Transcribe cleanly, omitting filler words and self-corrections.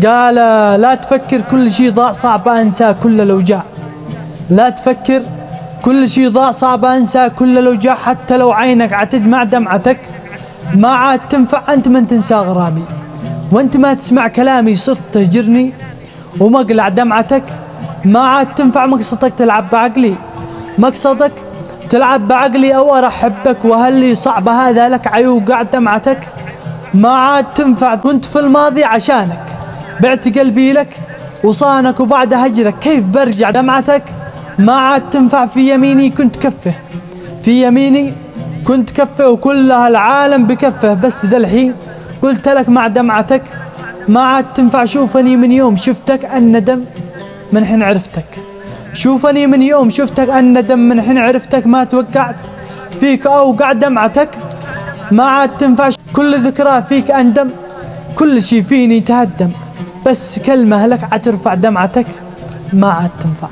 قال لا تفكر كل شي ضاع صعب أنسى كل الأوجاع. لا تفكر كل شي ضاع صعب أنسى كل الأوجاع، حتى لو عينك عتدمع دمعتك ما عاد تنفع، أنت من تنسى غرامي. وأنت ما تسمع كلامي صرت تهجرني ومقلع دمعتك ما عاد تنفع. مقصدك تلعب بعقلي، مقصدك تلعب بعقلي أو أرحبك، وهل صعب هذا لك عيوقع دمعتك ما عاد تنفع. كنت في الماضي عشانك بعت قلبي لك وصانك، وبعد هجرك كيف برجع دمعتك ما عاد تنفع. في يميني كنت كفه، في يميني كنت كفه وكل العالم بكفه، بس ذا الحين قلت لك مع دمعتك ما عاد تنفع. شوفني من يوم شفتك الندم من حين عرفتك، شوفني من يوم شفتك الندم من حين عرفتك، ما توقعت فيك أوقع دمعتك ما عاد تنفع. كل ذكرى فيك أندم، كل شي فيني تهدم، بس كلمة لك عترفع دمعتك ما عاد تنفع.